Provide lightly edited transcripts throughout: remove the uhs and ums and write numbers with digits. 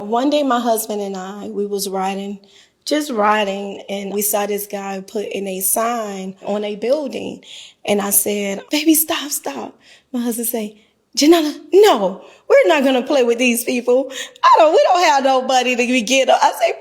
One day my husband and I, we was just riding, and we saw this guy putting a sign on a building. And I said, baby, stop. My husband say, Janella, no, we're not going to play with these people. We don't have nobody to get up. I say,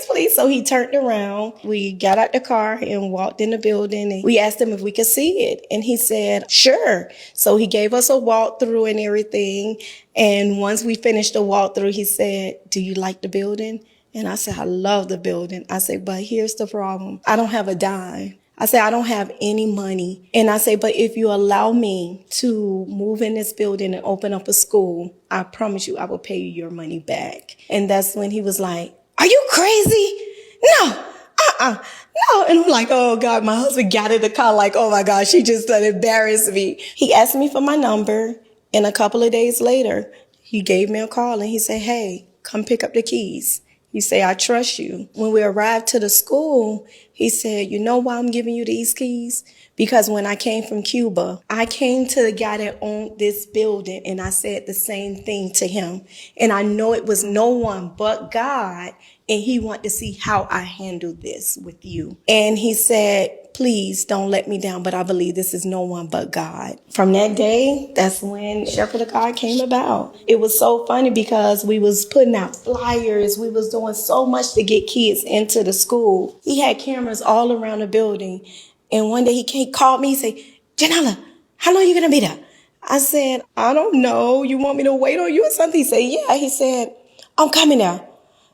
please. So he turned around. We got out the car and walked in the building, and we asked him if we could see it. And he said, sure. So he gave us a walkthrough and everything. And once we finished the walkthrough, he said, do you like the building? And I said, I love the building. I said, but here's the problem. I don't have a dime. I said, I don't have any money. And I say, but if you allow me to move in this building and open up a school, I promise you I will pay you your money back. And that's when he was like, are you crazy? No, no. And I'm like, oh God, my husband got in the car like, oh my God, she just embarrassed me. He asked me for my number. And a couple of days later, he gave me a call and he said, hey, come pick up the keys. He said, I trust you. When we arrived to the school, he said, you know why I'm giving you these keys? Because when I came from Cuba, I came to the guy that owned this building and I said the same thing to him. And I know it was no one but God. And he wanted to see how I handled this with you. And he said, please don't let me down, but I believe this is no one but God. From that day, that's when Shepherd of God came about. It was so funny because we was putting out flyers. We was doing so much to get kids into the school. He had cameras all around the building. And one day he called me, he said, Janella, how long are you going to be there? I said, I don't know. You want me to wait on you or something? He said, yeah. He said, I'm coming now.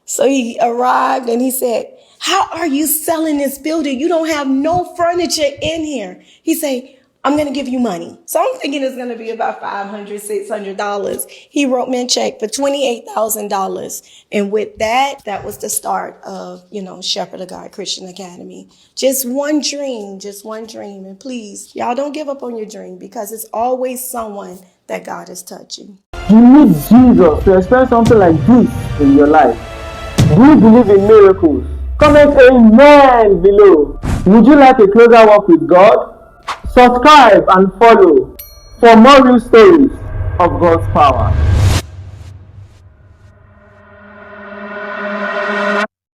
So he arrived and he said, how are you selling this building? You don't have no furniture in here. He said, I'm going to give you money. So I'm thinking it's going to be about $500, $600. He wrote me a check for $28,000. And with that, that was the start of, Shepherd of God Christian Academy. Just one dream. And please, y'all don't give up on your dream because it's always someone that God is touching. You need Jesus to experience something like this in your life. Do you believe in miracles? Comment amen below. Would you like a closer walk with God? Subscribe and follow for more real stories of God's power.